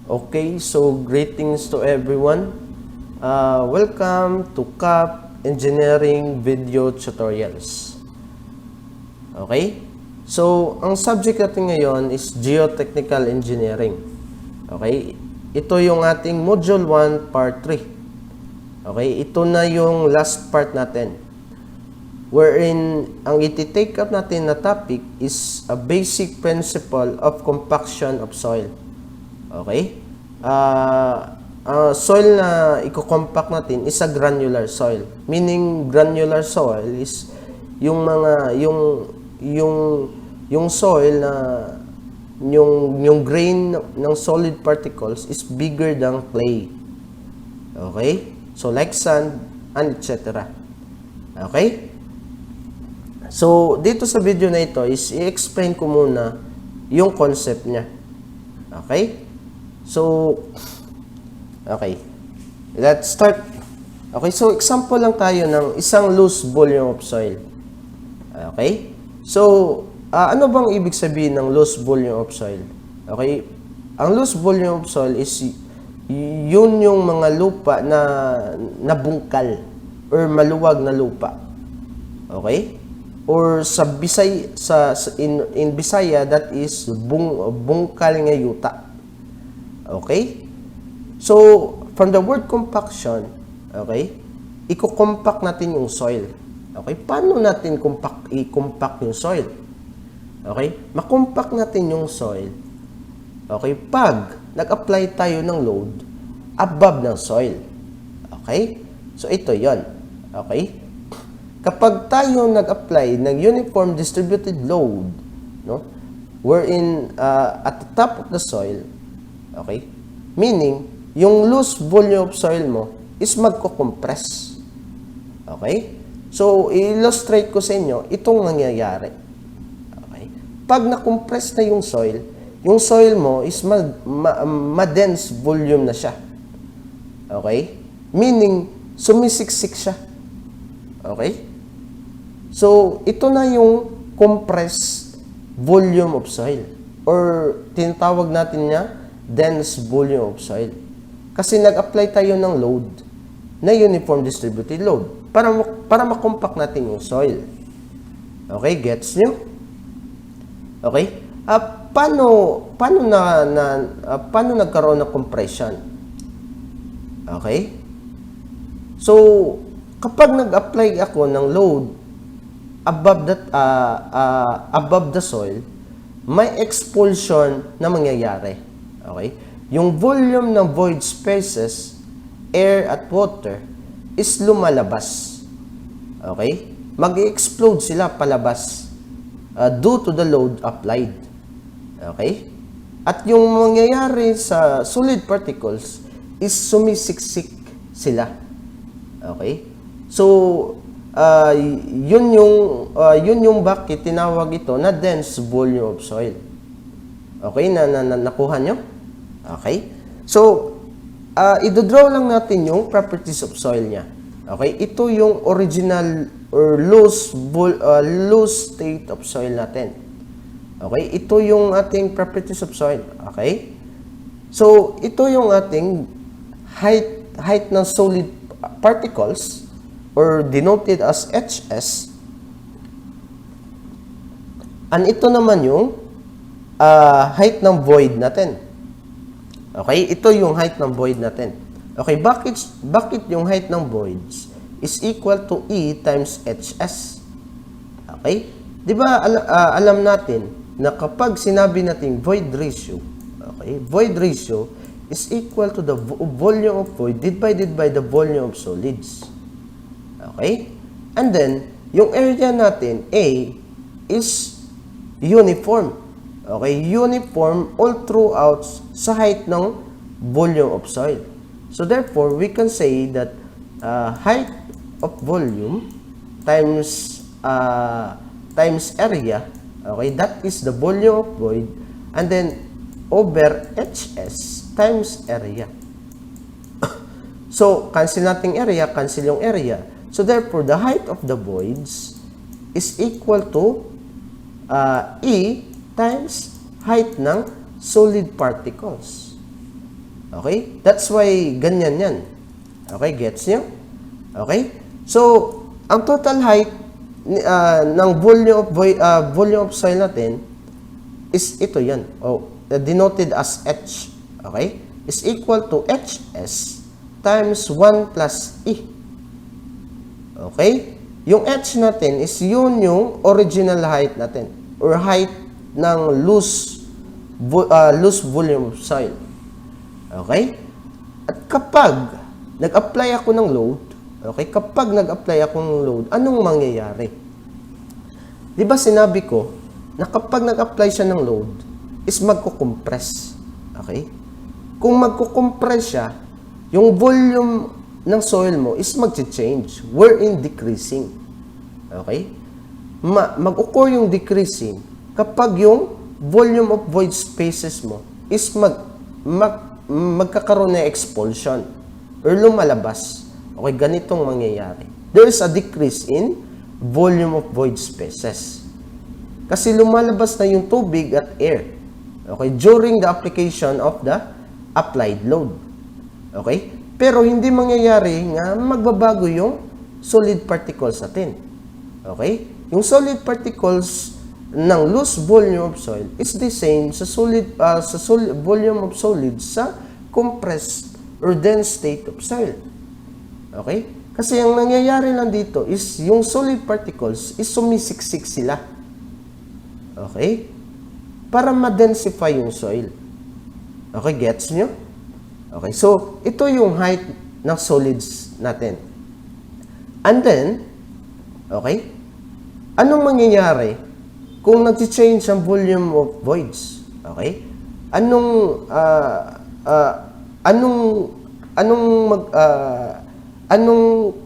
Okay, so greetings to everyone. Welcome to CAP Engineering Video Tutorials. Okay? So, ang subject natin ngayon is Geotechnical Engineering. Okay? Ito yung ating Module 1, Part 3. Okay? Ito na yung last part natin. Wherein, ang iti-take up natin na topic is a basic principle of compaction of soil. Okay? Soil na i-compact natin is a granular soil. Meaning, granular soil is yung mga, yung soil na, yung grain ng solid particles is bigger than clay. Okay? So, like sand, and etc. Okay? So, dito sa video na ito is i-explain ko muna yung concept niya. Okay? So, okay. Let's start. Okay, so example lang tayo ng isang loose volume of soil. Okay? So, ano bang ibig sabihin ng loose volume of soil? Okay? Ang loose volume of soil is yun yung mga lupa na nabungkal or maluwag na lupa. Okay? Or sa Bisaya, in Bisaya, that is bungkal nga yuta. Okay? So, from the word compaction, okay, i-compact natin yung soil. Okay? Paano natin i-compact yung soil? Okay? Ma-compact natin yung soil. Okay? Pag nag-apply tayo ng load above ng soil. Okay? So, ito yon. Okay? Kapag tayo nag-apply ng uniform distributed load, no, wherein at the top of the soil, okay? Meaning, yung loose volume of soil mo is magko-compress. Okay? So, i-illustrate ko sa inyo itong nangyayari. Okay? Pag na-compress na yung soil mo is ma-dense volume na siya. Okay? Meaning, sumisiksik siya. Okay? So, ito na yung compressed volume of soil. Or, tinatawag natin niya, dense volume of soil. Kasi nag-apply tayo ng load na uniform distributed load para ma-compact natin yung soil. Okay, gets nyo? Okay? Paano nagkaroon ng compression? Okay? So, kapag nag-apply ako ng load above the soil, may expulsion na mangyayari. Okay? Yung volume ng void spaces, air at water, is lumalabas. Okay? Mag-explode sila palabas due to the load applied. Okay? At yung mangyayari sa solid particles is sumisiksik sila. Okay? So, yun yung bakit tinawag ito na dense volume of soil. Okay? Nakuha nyo? Okay? So, i-draw lang natin yung properties of soil niya. Okay? Ito yung original or loose state of soil natin. Okay? Ito yung ating properties of soil. Okay? So, ito yung ating height ng solid particles or denoted as HS. And ito naman yung height ng void natin. Okay? Ito yung height ng void natin. Okay, bakit yung height ng voids is equal to E times HS? Okay? 'Di ba alam natin na kapag sinabi nating void ratio, okay? Void ratio is equal to the volume of void divided by the volume of solids. Okay? And then, yung area natin, A, is uniform. Okay? Uniform all throughout sa height ng volume of soil. So, therefore, we can say that height of volume times area, okay, that is the volume of void, and then over HS times area. So, cancel natin area, cancel yung area. So, therefore, the height of the voids is equal to E times height ng solid particles. Okay? That's why ganyan yan. Okay, gets nyo? Okay? So, ang total height ng volume of soil natin is ito yan. Denoted as H. Okay? Is equal to HS times 1 plus E. Okay? Yung H natin is yun yung original height natin or height ng loose volume of soil. Okay? At kapag nag-apply ako ng load, okay? Kapag nag-apply ako ng load, anong mangyayari? Di ba sinabi ko na kapag nag-apply siya ng load, is magkukompress. Okay? Kung magkukompress siya, yung volume ng soil mo is mag-change, wherein decreasing. Okay? Mag-occur yung decreasing kapag yung volume of void spaces mo is magkakaroon ng expulsion or lumalabas. Okay, ganitong mangyayari. There is a decrease in volume of void spaces. Kasi lumalabas na yung tubig at air. Okay, during the application of the applied load. Okay? Pero hindi mangyayari nga magbabago yung solid particles natin. Okay? Yung solid particles ng loose volume of soil is the same sa volume of solid sa compressed or dense state of soil. Okay? Kasi ang nangyayari lang dito is yung solid particles is sumisiksik sila. Okay? Para ma-densify yung soil. Okay, gets nyo? Okay, so ito yung height ng solids natin. And then, okay, anong mangyayari kung nag-change ang volume of voids? Okay? Anong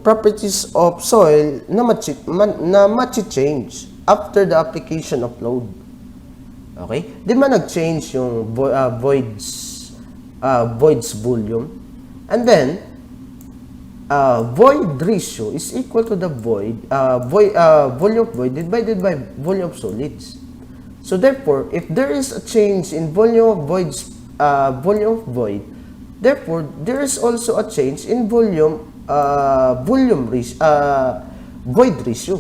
properties of soil na ma-change after the application of load? Okay? Di ba nag-change yung voids volume? And then, void ratio is equal to the volume of void divided by volume of solids. So therefore, if there is a change in volume of void, therefore there is also a change in void ratio.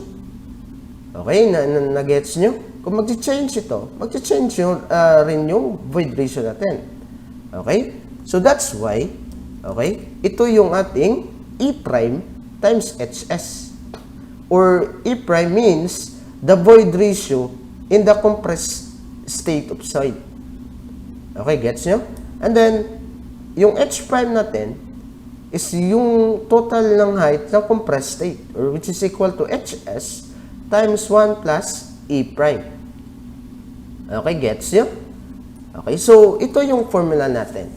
Okay, na-gets nyo? Kung mag-change ito, mag-change rin yung void ratio natin. Okay? So that's why, okay, ito yung ating E prime times HS. Or E prime means the void ratio in the compressed state of soil. Okay, gets nyo? And then, yung H prime natin is yung total ng height ng compressed state, or which is equal to HS times 1 plus E prime. Okay, gets nyo? Okay, so ito yung formula natin.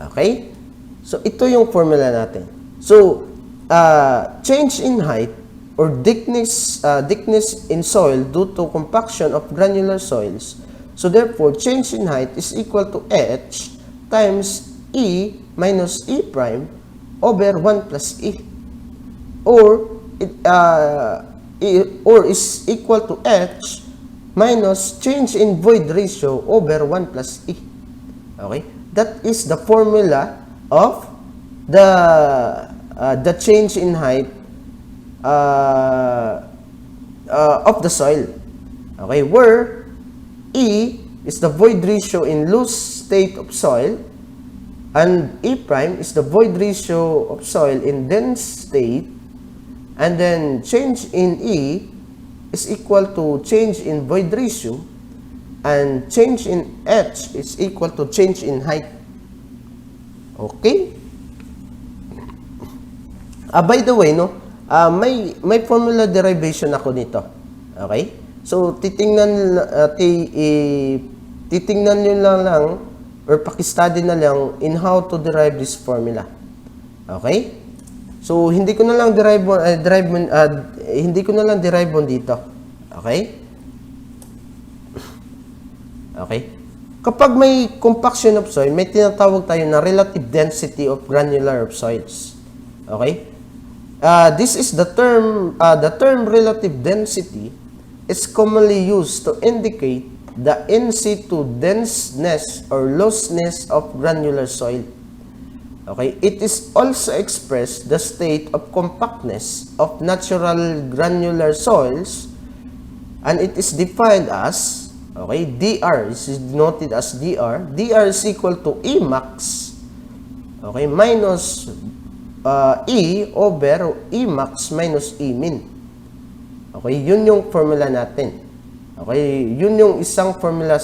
Okay? So ito yung formula natin. So, change in height or thickness in soil due to compaction of granular soils. So therefore, change in height is equal to H times E minus E prime over 1 plus E. Or is equal to H minus change in void ratio over 1 plus E. Okay? That is the formula of the change in height of the soil. Okay? Where E is the void ratio in loose state of soil and E prime is the void ratio of soil in dense state, and then change in E is equal to change in void ratio, and change in H is equal to change in height. Okay? By the way, no, may formula derivation ako nito. Okay? So, titingnan nyo lang or pakistudy na lang in how to derive this formula. Okay? So, hindi ko na lang derive on dito. Okay? Okay? Kapag may compaction of soil, may tinatawag tayo na relative density of granular of soils. Okay? This is the term relative density is commonly used to indicate the in situ denseness or looseness of granular soil. Okay, it is also expressed the state of compactness of natural granular soils, and it is defined as, okay, dr, this is denoted as dr is equal to E max, okay, minus E over E max minus E min. Okay, yun yung formula natin. Okay, yun yung isang formula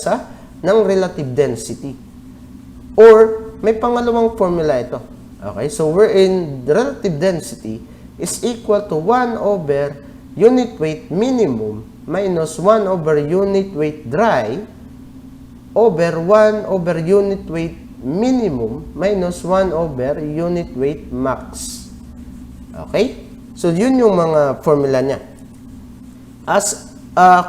ng relative density. Or, may pangalawang formula ito. Okay, so wherein the relative density is equal to 1 over unit weight minimum minus 1 over unit weight dry over 1 over unit weight minimum minus 1 over unit weight max. Okay? So, yun yung mga formula niya. As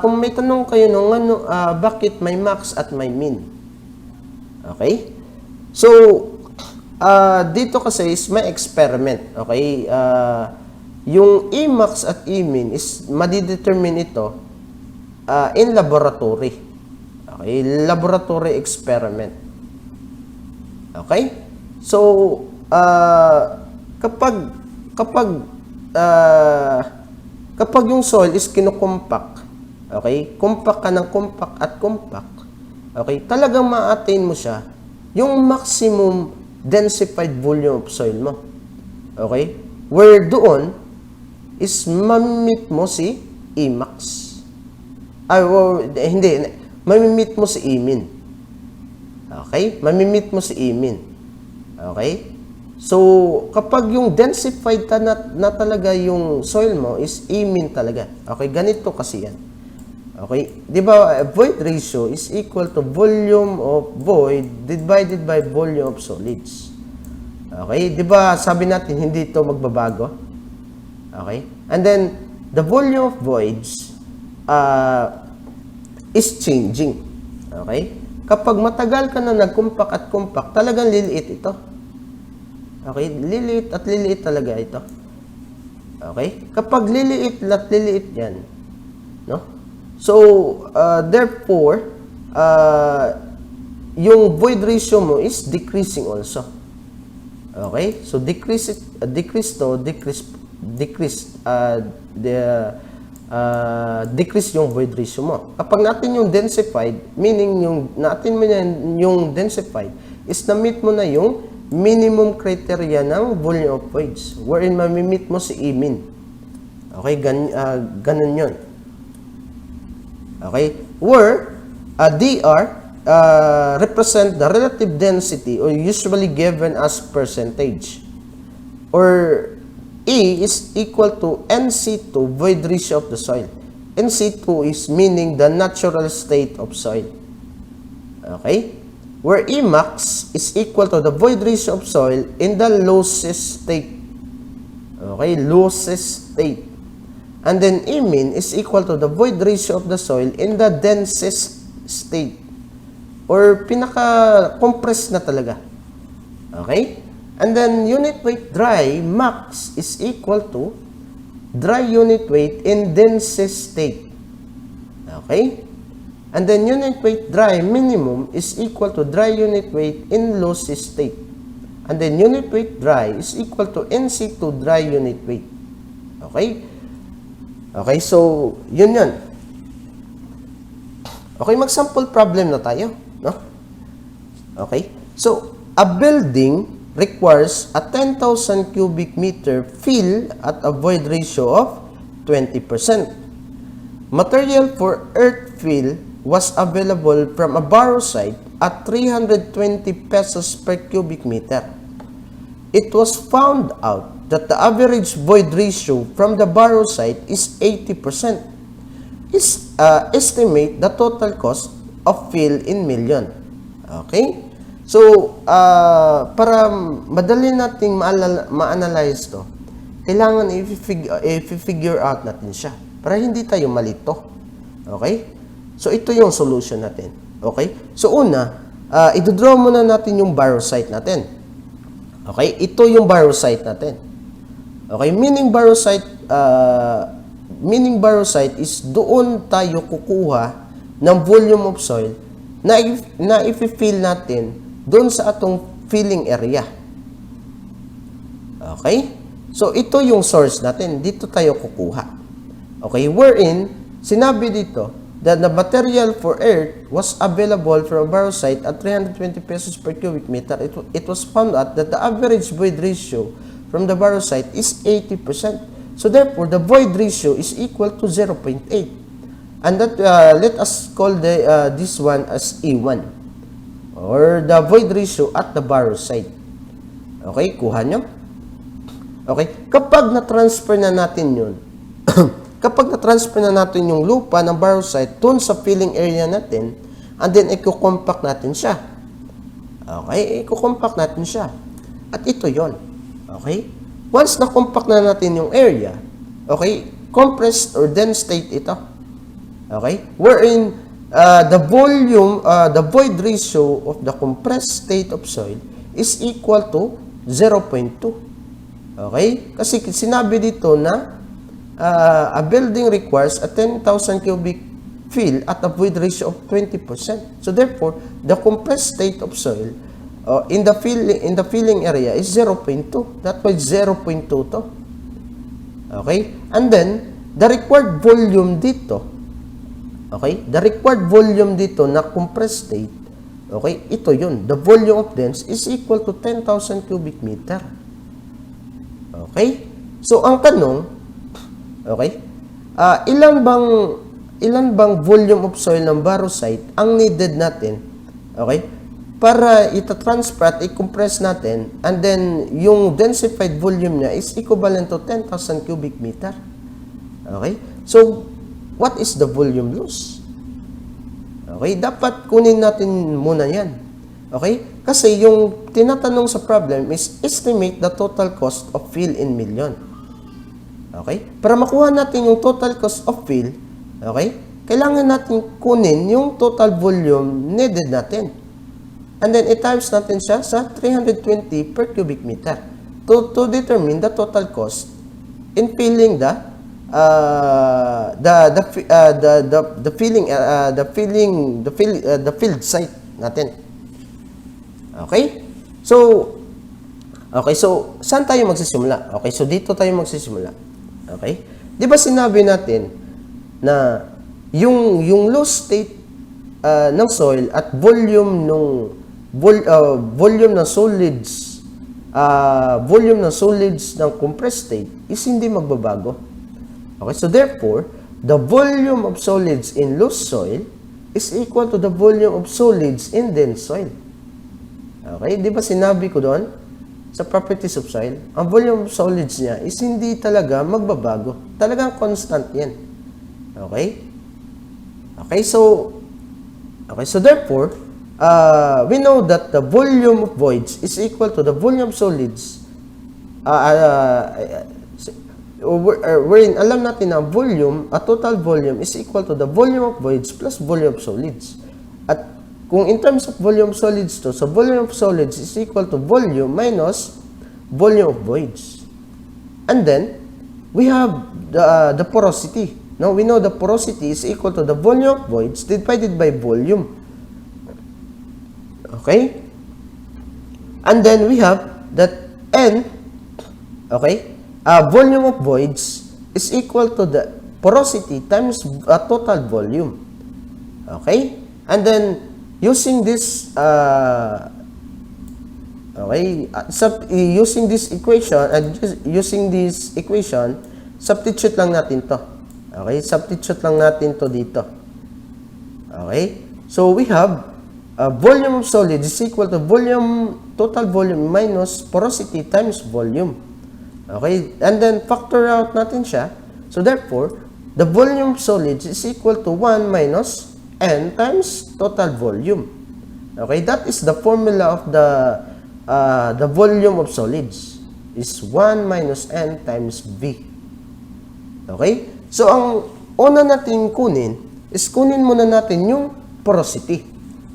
kung may tanong kayo nung bakit may max at may min. Okay? So, dito kasi is may experiment. Okay? Yung E max at E min is madidetermine ito in laboratory. Okay? Laboratory experiment. Okay? So, kapag yung soil is kinukompak, okay, compact ka ng compact at compact, okay, talagang ma-attain mo siya yung maximum densified volume of soil mo. Okay? Where doon is mamimit mo si E max. Hindi, mamimit mo si E min. Okay? Mamimit mo si E min. Okay? So, kapag yung densified na talaga yung soil mo is E min talaga. Okay? Ganito kasi yan. Okay? Di ba, void ratio is equal to volume of void divided by volume of solids. Okay? Di ba, sabi natin, hindi ito magbabago? Okay? And then, the volume of voids is changing. Okay? Kapag matagal ka na nag-compact at compact, talagang liliit ito. Okay? Liliit at liliit talaga ito. Okay? Kapag liliit at liliit yan, no? So, therefore, yung void ratio mo is decreasing also. Okay? So, decrease yung void ratio mo. Kapag natin yung densified, meaning natin mo yung densified, is na-meet mo na yung minimum criteria ng volume of voids, wherein mamimit mo si E min. Okay? Ganun yun. Okay? Where dr represent the relative density or usually given as percentage. Or E is equal to NC2 void ratio of the soil. NC2 is meaning the natural state of soil. Okay? Where E max is equal to the void ratio of soil in the loosest state. Okay? Loosest state. And then E min is equal to the void ratio of the soil in the densest state. Or pinaka-compressed na talaga. Okay? And then unit weight dry max is equal to dry unit weight in densest state. Okay? And then unit weight dry minimum is equal to dry unit weight in loosest state. And then unit weight dry is equal to NC2 dry unit weight. Okay? Okay, so, yun. Okay, mag-sample problem na tayo, no? Okay, so, a building requires a 10,000 cubic meter fill at a void ratio of 20%. Material for earth fill was available from a borrow site at 320 pesos per cubic meter. It was found out that the average void ratio from the borrow site is 80%. Estimate the total cost of fill in million. Okay? So, para madali nating ma-analyze to, kailangan i-figure out natin siya para hindi tayo malito. Okay? So, ito yung solution natin. Okay? So, una, i-draw muna natin yung borrow site natin. Okay? Ito yung borrow site natin. Okay, meaning borrow site is doon tayo kukuha ng volume of soil na i-fill natin doon sa atong filling area. Okay? So, ito yung source natin. Dito tayo kukuha. Okay? Wherein, sinabi dito that the material for earth was available from a borrow site at 320 pesos per cubic meter. It was found out that the average void ratio from the borrow site is 80%. So, therefore, the void ratio is equal to 0.8. And that, let us call this one as E1. Or the void ratio at the borrow site. Okay? Kuha nyo. Okay? Kapag na-transfer na natin yun, kapag na-transfer na natin yung lupa ng borrow site dun sa filling area natin, and then i-compact natin siya. Okay? I-compact natin siya. At ito yon. Okay? Once na-compact na natin yung area, okay? Compressed or dense state ito. Okay? Wherein the volume, the void ratio of the compressed state of soil is equal to 0.2. Okay? Kasi sinabi dito na a building requires a 10,000 cubic fill at a void ratio of 20%. So therefore, the compressed state of soil in the filling area is 0.2. That was 0.2 to. Okay? And then, the required volume dito, okay? The required volume dito na compressed state, okay? Ito yun. The volume of dense is equal to 10,000 cubic meter. Okay? So, ang tanong, okay? Ilan bang volume of soil ng borrow site ang needed natin, okay? Para ita-transfer at i-compress natin, and then yung densified volume niya is equivalent to 10,000 cubic meter. Okay? So, what is the volume loss? Okay? Dapat kunin natin muna yan. Okay? Kasi yung tinatanong sa problem is estimate the total cost of fill in million. Okay? Para makuha natin yung total cost of fill, okay? Kailangan natin kunin yung total volume needed natin. And then, i-times natin siya sa 320 per cubic meter to determine the total cost in filling the field site natin. Okay? So, saan tayo magsisimula? Okay, so dito tayo magsisimula. Okay? Di ba sinabi natin na yung loose state ng soil at volume ng solids ng compressed state is hindi magbabago. Okay, so therefore, the volume of solids in loose soil is equal to the volume of solids in dense soil. Okay, di ba sinabi ko doon sa properties of soil, ang volume of solids niya is hindi talaga magbabago. Talagang constant yan. Okay? Okay, so therefore, we know that the volume of voids is equal to the volume of solids. Wherein alam natin na total volume is equal to the volume of voids plus volume of solids. At kung in terms of volume of solids to, so volume of solids is equal to volume minus volume of voids. And then, we have the porosity. Now, we know the porosity is equal to the volume of voids divided by volume. Okay? And then we have that N, okay, volume of voids is equal to the porosity times total volume. Okay? And then, using this, using this equation, substitute lang natin to. Okay? Substitute lang natin to dito. Okay? So, we have volume of solid is equal to total volume minus porosity times volume. Okay? And then, factor out natin siya. So, therefore, the volume of solids is equal to 1 minus N times total volume. Okay? That is the formula of the volume of solids is 1 minus N times V. Okay? So, ang una natin kunin is kunin muna natin yung porosity.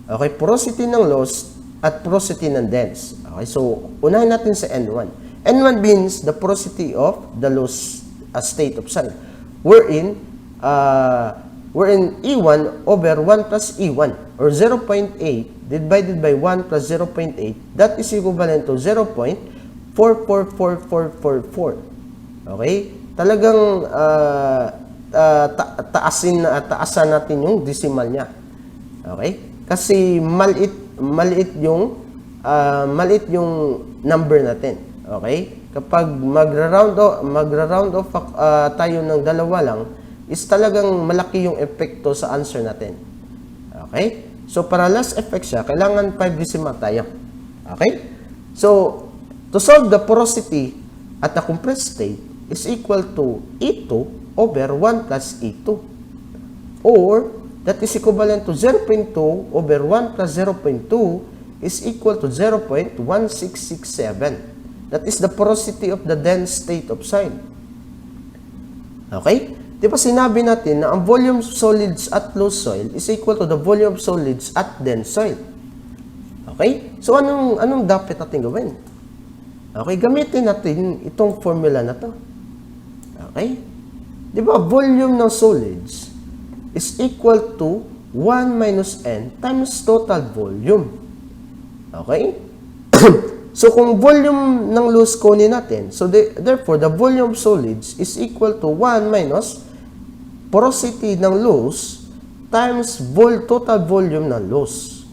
Okay, porosity ng loss at porosity ng dense. Okay, so unahin natin sa N1. N1 means the porosity of the loss state of soil. Wherein, wherein E1 over 1 plus E1, or 0.8 divided by 1 plus 0.8, that is equivalent to 0.444444. Okay? Talagang taasan natin yung decimal niya. Okay? Kasi maliit yung number natin. Okay? Kapag magra-round off tayo ng dalawa lang, is talagang malaki yung epekto sa answer natin. Okay? So, para less effect siya, kailangan 5 decimal tayo. Okay? So, to solve the porosity at the compressed state is equal to E2 over 1 plus E2. Or, that is equivalent to 0.2 over 1 plus 0.2 is equal to 0.1667. That is the porosity of the dense state of soil. Okay? Di ba sinabi natin na ang volume of solids at loose soil is equal to the volume of solids at dense soil. Okay? So, anong dapat natin gawin? Okay, gamitin natin itong formula na to. Okay? Di ba, volume ng solids is equal to 1 minus n times total volume. Okay? So, kung volume ng loose kunin natin, so therefore, the volume of solids is equal to 1 minus porosity ng loose times total volume ng loose.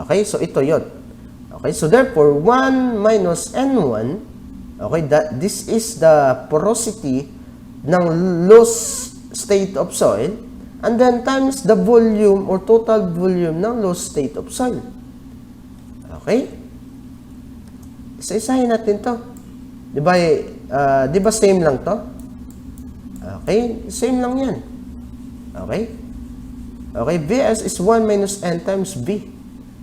Okay? So, ito yon. Okay? So, therefore, 1 minus N1, okay, this is the porosity ng loose state of soil, and then times the volume or total volume ng loose state of soil. Okay? Isa-isahin natin to. Di ba same lang to? Okay? Same lang yan. Okay? Okay, Vs is 1 minus N times V.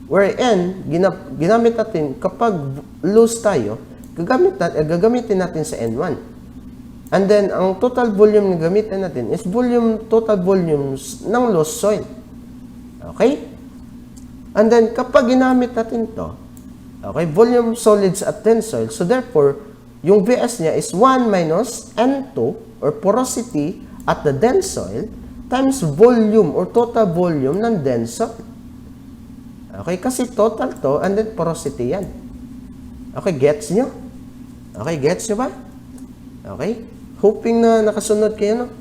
Where N, ginamit natin, kapag loose tayo, gagamitin natin sa N1. And then, ang total volume na gamitin natin is total volumes ng loose soil. Okay? And then, kapag ginamit natin to, okay, volume solids at dense soil. So, therefore, yung Vs niya is 1 minus N2 or porosity at the dense soil times volume or total volume ng dense soil. Okay, kasi total to and then porosity yan. Okay, gets nyo? Okay, gets nyo ba? Okay, hoping na nakasunod kayo, no?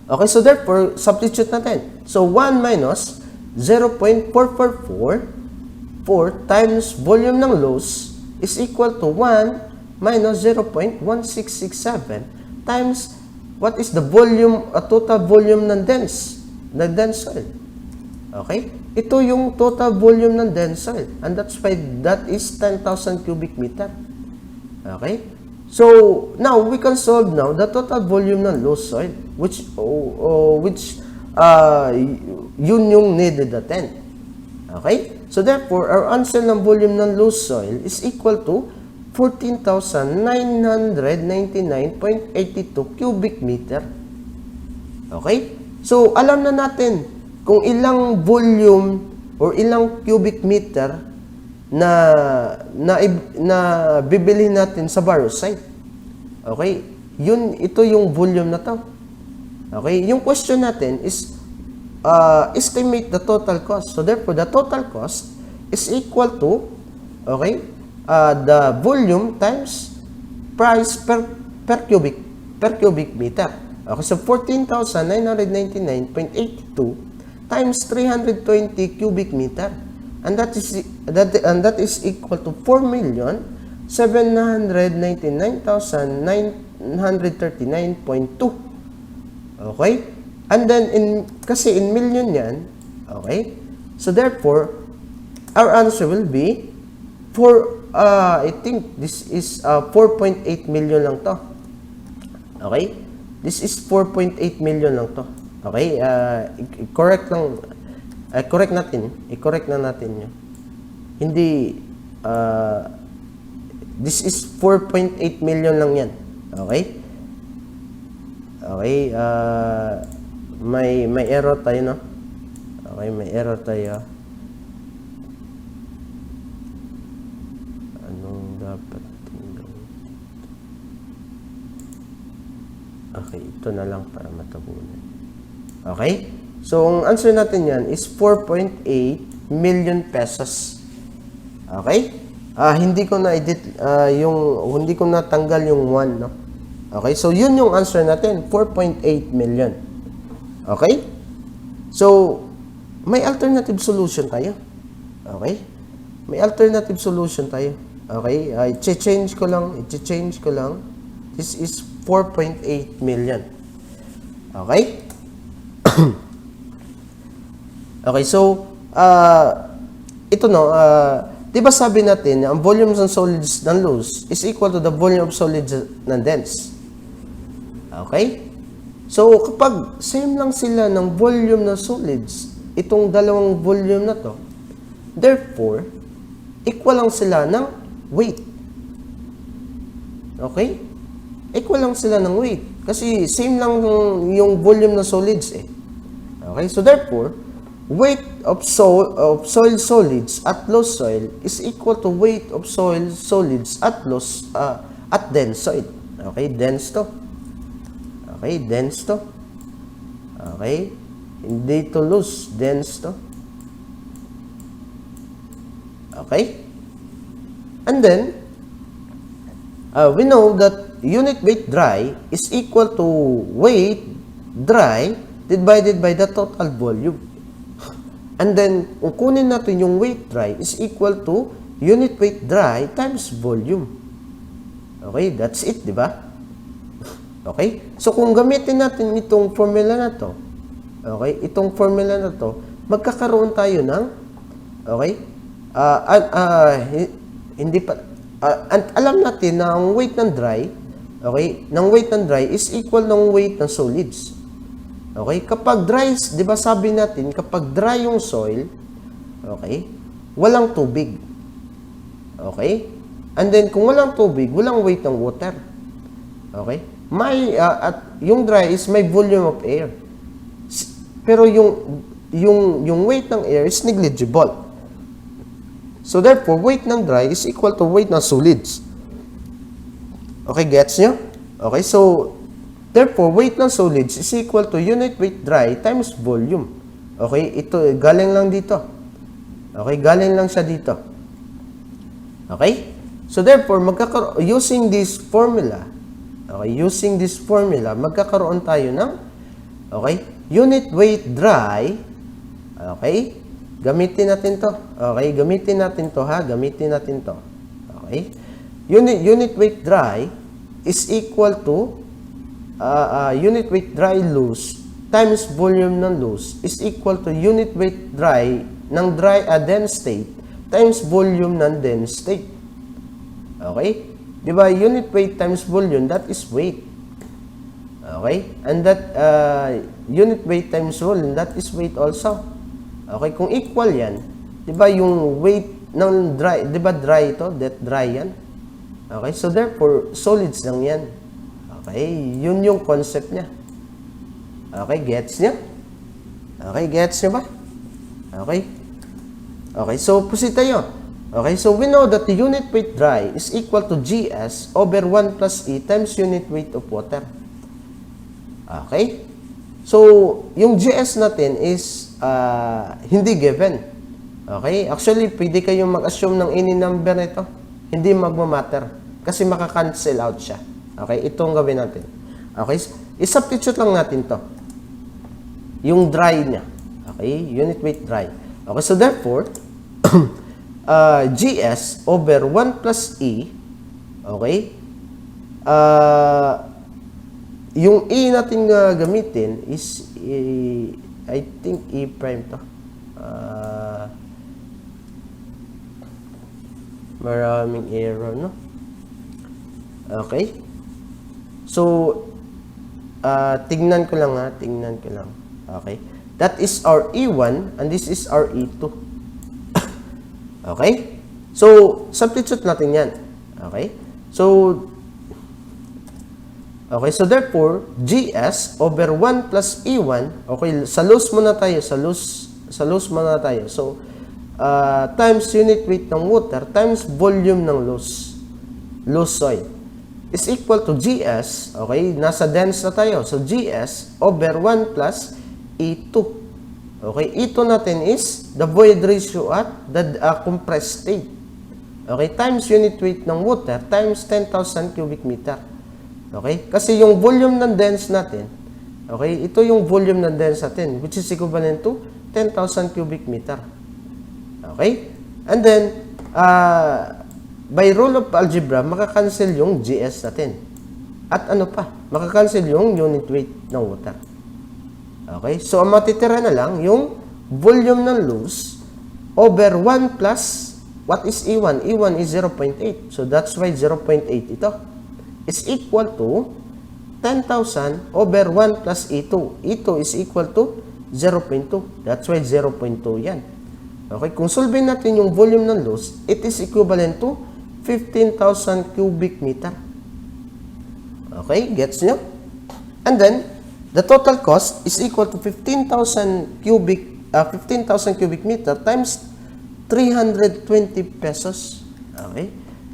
Okay, so therefore, substitute natin. So, 1 minus 0.444 times volume ng loose is equal to 1 minus 0.1667 times what is the volume, total volume ng dense soil. Okay? Ito yung total volume ng dense soil, and that is 10,000 cubic meter. Okay? So, now we can solve now the total volume ng loose soil, which yun yung needed natin. Okay? So, therefore, our answer ng volume ng loose soil is equal to 14,999.82 cubic meter. Okay? So, alam na natin kung ilang volume or ilang cubic meter na bibili natin sa borrow site. Okay? Ito yung volume na to. Okay? Yung question natin is estimate the total cost. So, therefore, the total cost is equal to, okay, the volume times price per cubic meter. Okay, so 14,999.82 times 320 cubic meter, and that is equal to 4,799,939.2. Okay? And then, kasi in million yan, okay? So, therefore, our answer will be, I think this is 4.8 million lang to. Okay? This is 4.8 million lang to. Okay? I-correct na natin yun. Hindi, this is 4.8 million lang yan. Okay? Okay, may error tayo, no? Okay, may error tayo. Anong dapat tingnan? Okay, ito na lang para matabunan. Okay? So, ang answer natin yan is 4.8 million pesos. Okay? Hindi ko na edit hindi ko natanggal yung 1, no? Okay? So, yun yung answer natin, 4.8 million. Okay? So, may alternative solution tayo. Okay? May alternative solution tayo. Okay? I-change ko lang. This is 4.8 million. Okay? Okay, so, ito no, di ba sabi natin, ang volume ng solids ng loose is equal to the volume of solids ng dense. Okay? So, kapag same lang sila ng volume ng solids, itong dalawang volume na to, therefore, equal lang sila ng weight. Okay? Equal lang sila ng weight. Kasi same lang yung volume ng solids eh. Okay? So, therefore, weight of soil solids at loose soil is equal to weight of soil solids at dense soil. Okay? Dense to. Okay? Dense to. Okay? Hindi to loose. Dense to. Okay? And then, we know that unit weight dry is equal to weight dry divided by the total volume. And then, kung kunin natin yung weight dry is equal to unit weight dry times volume. Okay? That's it, di ba? Okay? So, kung gamitin natin itong formula na to, okay? Itong formula na to, magkakaroon tayo ng, okay? Hindi pa, alam natin na ang weight ng dry, okay? Ng weight ng dry is equal ng weight ng solids. Okay? Kapag dry, di ba sabi natin, kapag dry yung soil, okay, walang tubig. Okay? And then, kung walang tubig, walang weight ng water. Okay? At yung dry is may volume of air. Pero yung weight ng air is negligible. So, therefore, weight ng dry is equal to weight ng solids. Okay, gets nyo? Okay, so, therefore, weight ng solids is equal to unit weight dry times volume. Okay, ito, galing lang dito. Okay, galing lang siya dito. Okay? So, therefore, using this formula, magkakaroon tayo ng, okay, unit weight dry, okay, gamitin natin to. Okay, gamitin natin to. Okay? Unit weight dry is equal to unit weight dry loose times volume ng loose is equal to unit weight dry ng dense state times volume ng dense state. Okay? Di ba? Unit weight times volume, that is weight. Okay? And that unit weight times volume, that is weight also. Okay? Kung equal yan, di ba yung weight ng dry, di ba dry ito? That dry yan. Okay? So, therefore, solids lang yan. Okay, yun yung concept niya. Okay, gets niya? Okay, gets niya ba? Okay. Okay, so proceed tayo. Okay, so we know that the unit weight dry is equal to GS over 1 plus E times unit weight of water. Okay? So, yung GS natin is hindi given. Okay? Actually, pwede kayong mag-assume ng any number nito. Hindi magmamatter. Kasi makakancel out siya. Okay, itong gawin natin. Okay, i-substitute lang natin to. Yung dry niya. Okay, unit weight dry. Okay, so therefore, GS over 1 plus E, okay, yung E natin gamitin is, I think E prime to. Maraming error, no? Okay. So, tingnan ko lang. Okay. That is our E1 and this is our E2. Okay? So, substitute natin yan. Okay? So, therefore, GS over 1 plus E1, okay, sa loose muna tayo. So, times unit weight ng water times volume ng loose soil is equal to GS, okay, nasa dense na tayo. So, GS over 1 plus E2. Okay, E2 natin is the void ratio at the compressed state. Okay, times unit weight ng water times 10,000 cubic meter. Okay, kasi yung volume ng dense natin, okay, ito yung volume ng dense natin, which is equivalent to 10,000 cubic meter. Okay, and then, by rule of algebra, makakancel yung GS natin. At ano pa? Makakancel yung unit weight ng water. Okay? So, ang matitira na lang yung volume ng loose over 1 plus, what is E1? E1 is 0.8. So, that's why 0.8 ito is equal to 10,000 over 1 plus E2. E2 is equal to 0.2. That's why 0.2 yan. Okay? Kung solvein natin yung volume ng loose, it is equivalent to 15,000 cubic meter. Okay? Gets nyo? And then, the total cost is equal to 15,000 cubic meter times 320 pesos. Okay?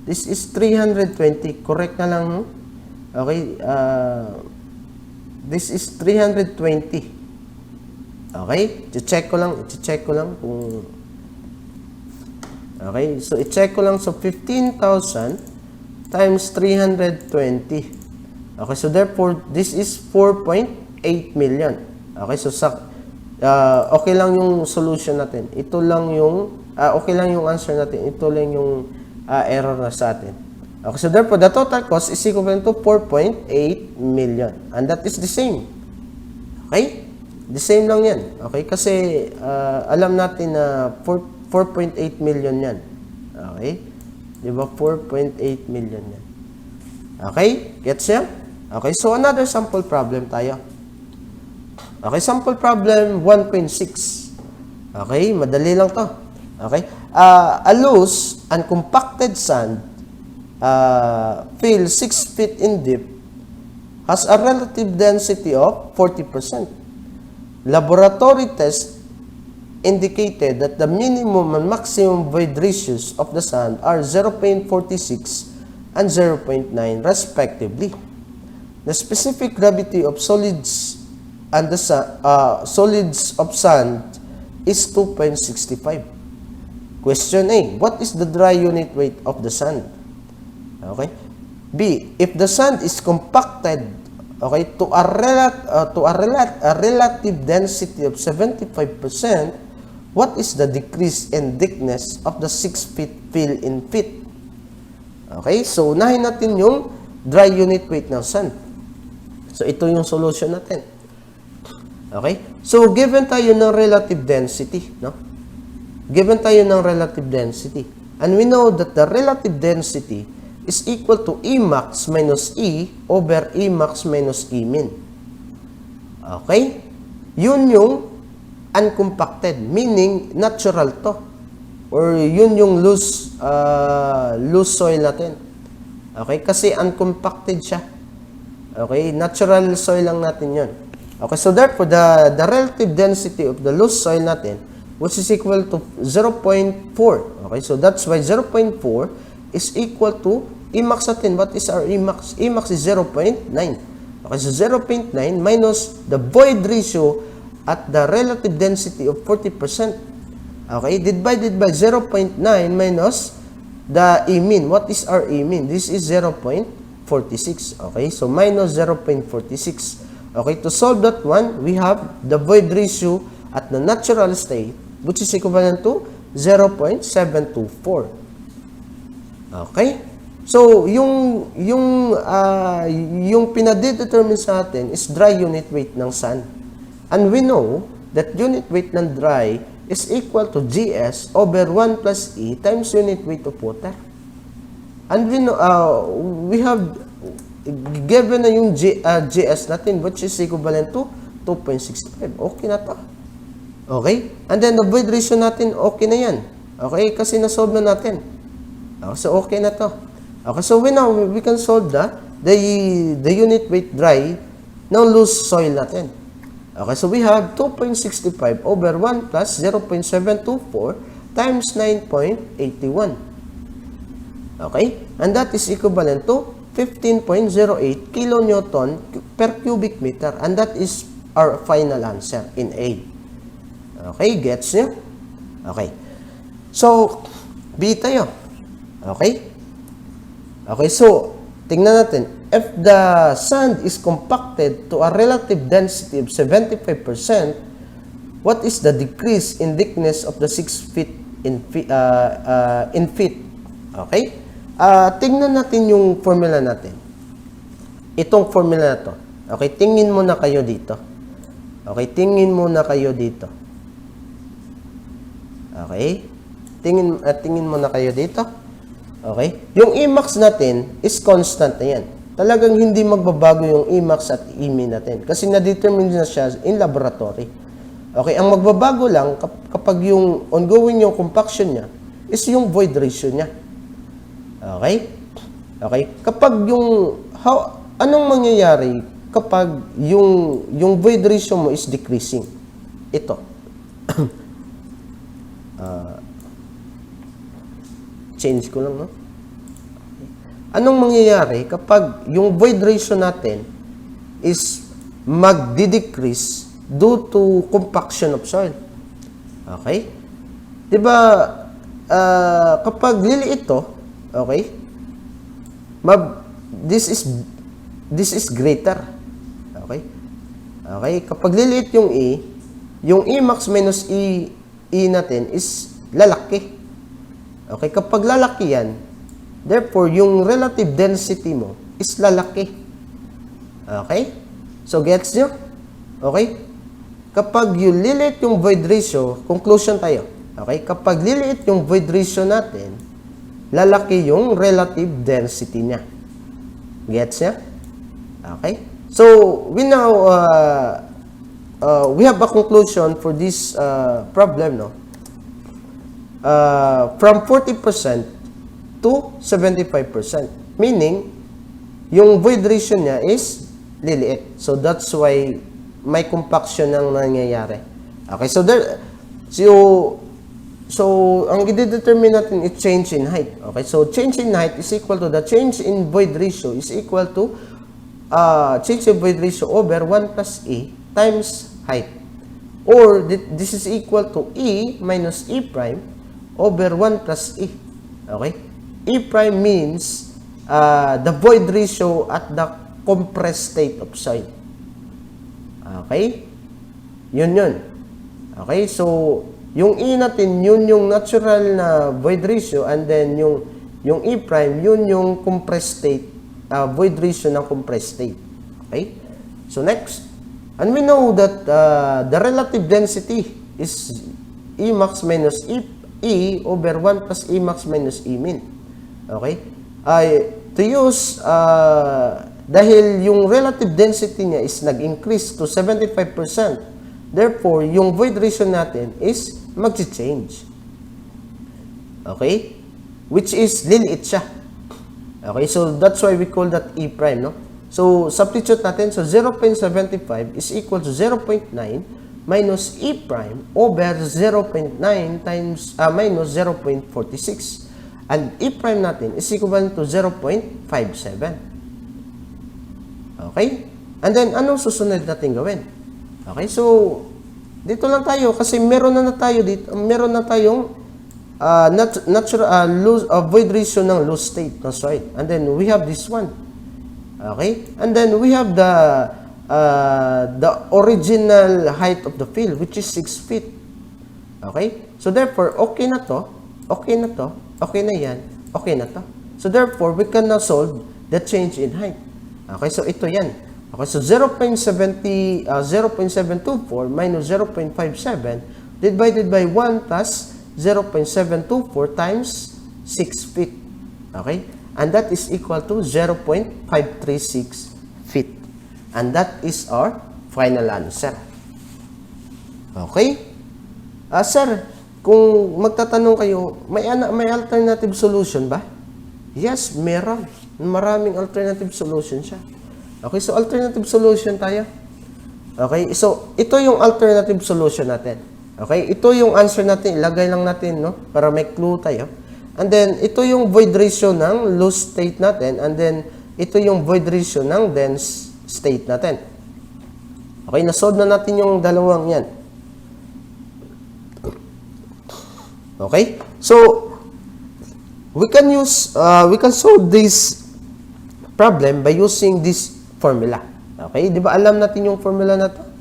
This is 320. Correct na lang, no? Okay? This is 320. Okay? I-check ko lang kung... Okay? So, i-check ko lang. So, 15,000 times 320. Okay, so therefore, this is 4.8 million. Okay, so okay lang yung solution natin. Ito lang yung, okay lang yung answer natin. Ito lang yung error na sa atin. Okay, so therefore, the total cost is equivalent to 4.8 million. And that is the same. Okay? The same lang yan. Okay, kasi alam natin na 4.8 million yan. Okay? Diba? 4.8 million yan. Okay? Gets niya? Okay, so another sample problem tayo. Okay, sample problem 1.6. Okay, madali lang to. Okay, a loose and compacted sand filled 6 feet in depth has a relative density of 40%. Laboratory test indicated that the minimum and maximum void ratios of the sand are 0.46 and 0.9 respectively. The specific gravity of solids and the solids of sand is 2.65. Question A, what is the dry unit weight of the sand? Okay. B, if the sand is compacted, okay, to a relative density of 75%, what is the decrease in thickness of the 6 feet fill in feet? Okay, so unahin natin yung dry unit weight ng sand. So, ito yung solution natin. Okay? So, given tayo ng relative density, no? Given tayo ng relative density. And we know that the relative density is equal to E max minus E over E max minus E min. Okay? Yun yung uncompacted, meaning natural to. Or yun yung loose soil natin. Okay? Kasi uncompacted siya. Okay? Natural soil lang natin yun. Okay? So, therefore, the relative density of the loose soil natin, which is equal to 0.4. Okay? So, that's why 0.4 is equal to E max natin. What is our E max? E max is 0.9. Okay? So, 0.9 minus the void ratio at the relative density of 40%. Okay? Divided by 0.9 minus the E min. What is our E min? This is 0.46. Okay? So, minus 0.46. Okay? To solve that one, we have the void ratio at the natural state, which is equivalent to 0.724. Okay? So, yung pinadetermine sa atin is dry unit weight ng sand. And we know that unit weight ng dry is equal to GS over 1 plus E times unit weight of water. And we know, we have given na yung GS natin, which is equivalent to 2.65. Okay na to. Okay? And then, the void ratio natin, okay na yan. Okay? Kasi na-solve na natin. So, okay na to. Okay, so we can solve the unit weight dry ng loose soil natin. Okay, so we have 2.65 over 1 plus 0.724 times 9.81. Okay, and that is equivalent to 15.08 kilonewton per cubic meter, and that is our final answer in A. Okay, gets nyo? Okay. So, B tayo. Okay? Okay, so, tingnan natin. If the sand is compacted to a relative density of 75%, what is the decrease in thickness of the 6 feet in feet? Okay? Tingnan natin yung formula natin. Itong formula na to. Okay, tingin muna kayo dito. Okay, tingin muna kayo dito. Okay? Tingin muna kayo dito. Okay? Yung Emax natin is constant na yan. Talagang hindi magbabago yung Emax at Emin natin. Kasi na-determine na siya in laboratory. Okay? Ang magbabago lang kapag yung ongoing yung compaction niya is yung void ratio niya. Okay? Okay? Kapag yung... anong mangyayari kapag yung void ratio mo is decreasing? Ito. Change ko lang, no? Anong mangyayari kapag yung void ratio natin is magdi-decrease due to compaction of soil? Okay? Diba, kapag liliit ito, okay? This is greater. Okay? Okay? Kapag liliit yung E, yung E max minus E natin is lalaki. Okay? Kapag lalaki yan, therefore, yung relative density mo is lalaki. Okay? So, gets nyo? Okay? Kapag yung liliit yung void ratio, conclusion tayo. Okay? Kapag liliit yung void ratio natin, lalaki yung relative density niya. Gets niya? Okay? So, we now, we have a conclusion for this problem, no? From 40% to 75%. Meaning, yung void ratio niya is liliit. So, that's why may compaction ang nangyayari. Okay? So, ang i-determine natin is change in height. Okay? So, change in height is equal to the change in void ratio is equal to change in void ratio over 1 plus E times height. Or, this is equal to E minus E prime over 1 plus E. Okay? E prime means the void ratio at the compressed state of soil. Okay? Yun. Okay? So, yung E natin, yun yung natural na void ratio, and then yung E prime, yun yung compressed state, void ratio ng compressed state. Okay? So, next. And we know that the relative density is E max minus E over 1 plus E max minus E min. Okay? To use, dahil yung relative density niya is nag-increase to 75%, therefore, yung void ratio natin is mag-change. Okay? Which is liliit siya. Okay? So, that's why we call that E prime, no? So, substitute natin. So, 0.75 is equal to 0.9 minus E prime over 0.9 times, minus 0.46. And E prime natin is equivalent to 0.57. Okay? And then, anong susunod natin gawin? Okay? So, dito lang tayo kasi meron na tayo dito. Meron na tayong void ratio ng loose state ng soil. And then, we have this one. Okay? And then, we have the original height of the field, which is 6 feet. Okay? So, therefore, okay na to. Okay na to. Okay na yan. Okay na to. So, therefore, we can now solve the change in height. Okay? So, ito yan. Okay? So, 0.724 minus 0.57 divided by 1 plus 0.724 times 6 feet. Okay? And that is equal to 0.536 feet. And that is our final answer. Okay? Sir, kung magtatanong kayo, may alternative solution ba? Yes, meron. Maraming alternative solution siya. Okay, so alternative solution tayo. Okay, so ito yung alternative solution natin. Okay, ito yung answer natin. Ilagay lang natin, no? Para may clue tayo. And then, ito yung void ratio ng loose state natin. And then, ito yung void ratio ng dense state natin. Okay, nasolve na natin yung dalawang yan. Okay? So, we can solve this problem by using this formula. Okay? Di ba alam natin yung formula na to?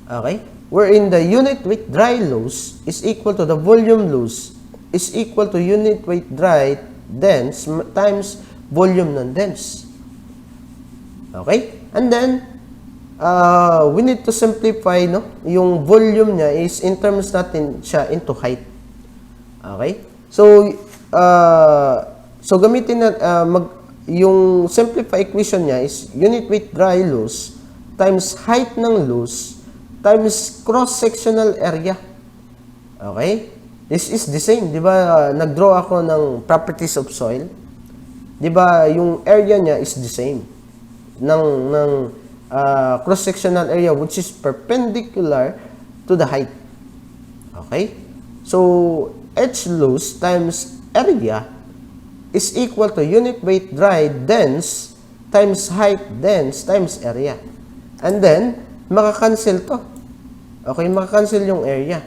Okay? Wherein the unit weight dry loss is equal to the volume loss is equal to unit weight dry dense times volume ng dense. Okay? And then, we need to simplify, no? Yung volume niya is in terms natin siya into height. Okay? So, gamitin na, yung simplify equation niya is unit weight dry loss times height ng loss times cross-sectional area. Okay? This is the same. Di ba, nag-draw ako ng properties of soil. Di ba, yung area niya is the same. Ng cross-sectional area which is perpendicular to the height. Okay? So, H loss times area is equal to unit weight dry dense times height dense times area. And then, makakancel to. Okay, makakancel yung area.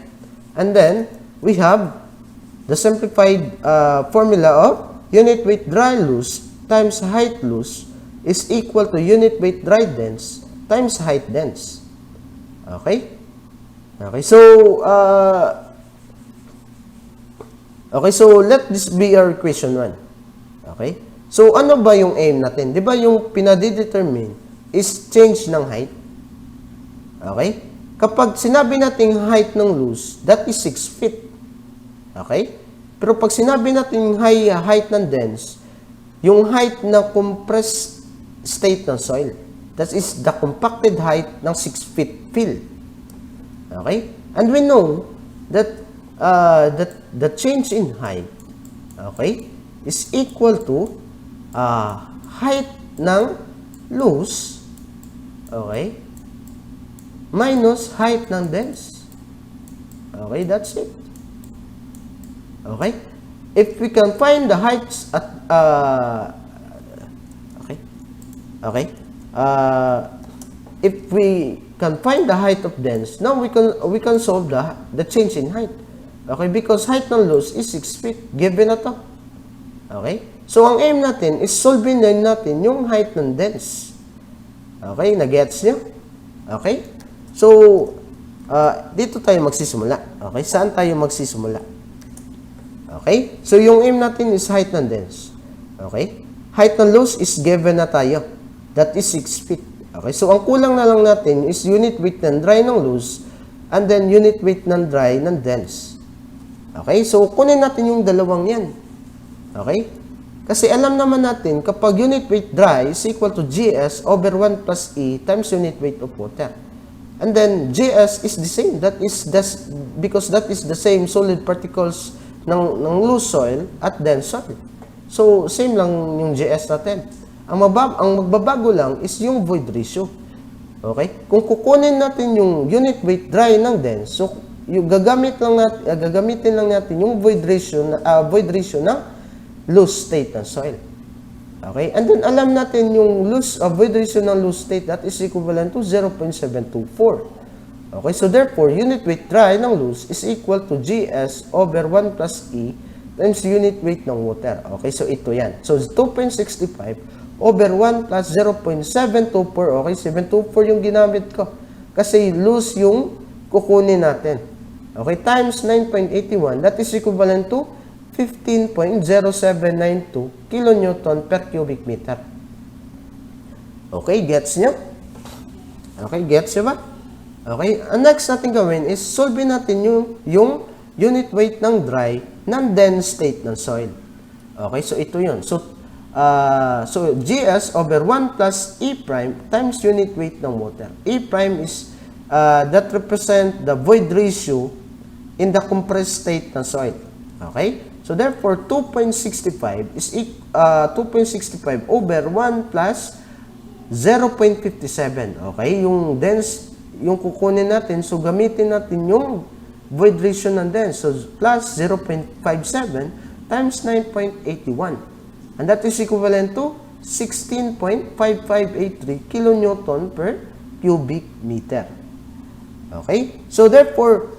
And then, we have the simplified formula of unit weight dry loss times height loss is equal to unit weight dry dense times height dense. Okay? Okay, so, let this be our equation 1. Okay? So, ano ba yung aim natin? Di ba yung pinadidetermine is change ng height? Okay? Kapag sinabi natin height ng loose, that is 6 feet. Okay? Pero pag sinabi natin height ng dense, yung height ng compressed state ng soil, that is the compacted height ng 6 feet fill. Okay? And we know that the change in height, okay, is equal to height ng loose, okay, minus height ng dense. Okay, that's it. Okay? If we can find the heights at if we can find the height of dense, now we can solve the change in height. Okay, because height ng loose is 6 feet given na to. Okay? So ang aim natin is solvein natin yung height ng dense. Okay, na-gets niyo? Okay? So, dito tayo magsisimula. Okay? Saan tayo magsisimula? Okay? So, yung aim natin is height ng dense. Okay? Height ng loose is given na tayo. That is 6 feet. Okay? So, ang kulang na lang natin is unit weight ng dry ng loose and then unit weight ng dry ng dense. Okay? So, kunin natin yung dalawang yan. Okay? Kasi alam naman natin, kapag unit weight dry is equal to GS over 1 plus E times unit weight of water. And then, GS is the same. Because that is the same solid particles ng loose soil at dense soil. So, same lang yung GS natin. Ang magbabago lang is yung void ratio. Okay? Kung kukunin natin yung unit weight dry ng dense, so, yung gagamitin lang natin yung void ratio ng loose state ng soil. Okay? And then, alam natin yung void ratio ng loose state, that is equivalent to 0.724. Okay? So, therefore, unit weight dry ng loose is equal to GS over 1 plus E times unit weight ng water. Okay? So, ito yan. So, 2.65 over 1 plus 0.724. Okay? 724 yung ginamit ko. Kasi loose yung kukunin natin. Okay? Times 9.81. That is equivalent to 15.0792 kilonewton per cubic meter. Okay, gets nyo? Okay, gets nyo ba? Okay, ang next natin gawin is solvein natin yung unit weight ng dry ng dense state ng soil. Okay, so ito yun. So GS over 1 plus E prime times unit weight ng water. E prime is that represent the void ratio in the compressed state ng soil. Okay? So, therefore, 2.65 is 2.65 over 1 plus 0.57. Okay? Yung dense, yung kukunin natin, so gamitin natin yung void ratio ng dense. So, plus 0.57 times 9.81. And that is equivalent to 16.5583 kilonewton per cubic meter. Okay? So therefore,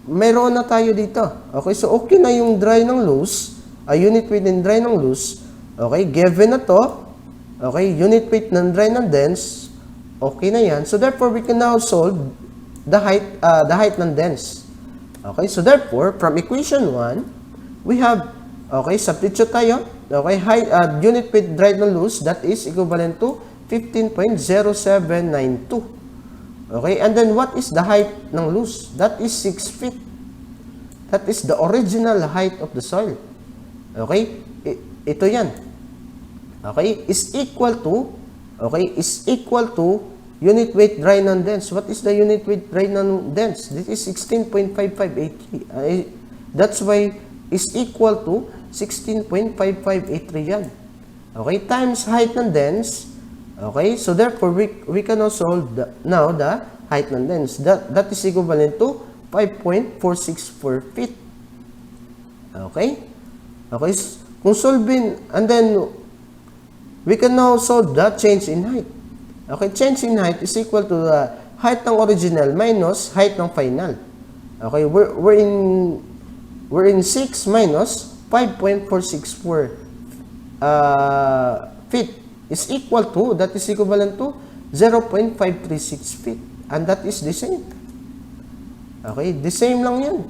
mayroon na tayo dito. Okay? So okay na yung dry ng loose, unit weight ng dry ng loose. Okay? Given na to. Okay? Unit weight ng dry ng dense. Okay na yan. So therefore, we can now solve the height ng dense. Okay? So therefore, from equation 1, we have, okay, substitute tayo. Okay? Unit weight dry ng loose, that is equivalent to 15.0792. Okay? And then, what is the height ng loose? That is 6 feet. That is the original height of the soil. Okay? Ito yan. Okay? Is equal to, okay, is equal to unit weight dry non-dense. What is the unit weight dry non-dense? This is 16.5583. That's why is equal to 16.5583 yan. Okay? Times height ng dense. Okay, so therefore we can now solve now the height ng dense. That is equivalent to 5.464 feet. Okay? Okay, kung solving, and then we can now solve the change in height. Okay, change in height is equal to the height ng original minus height ng final. Okay, we're in 6 minus 5.464 feet. Is equal to, that is equivalent to 0.536 feet. And that is the same. Okay? The same lang yan.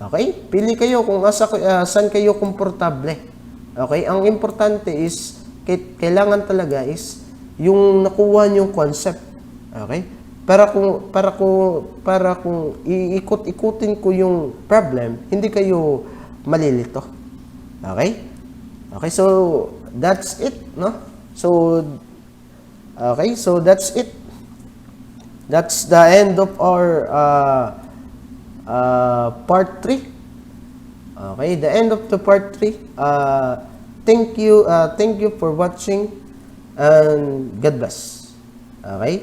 Okay? Pili kayo kung saan kayo komportable. Okay? Ang importante is, kailangan talaga is, yung nakuha niyong concept. Okay? Para kung iikot-ikutin ko yung problem, hindi kayo malilito. Okay? Okay, so that's it, no? So, okay, so that's it. That's the end of our part 3. Okay, the end of the part 3. Thank you for watching, and God bless. Okay?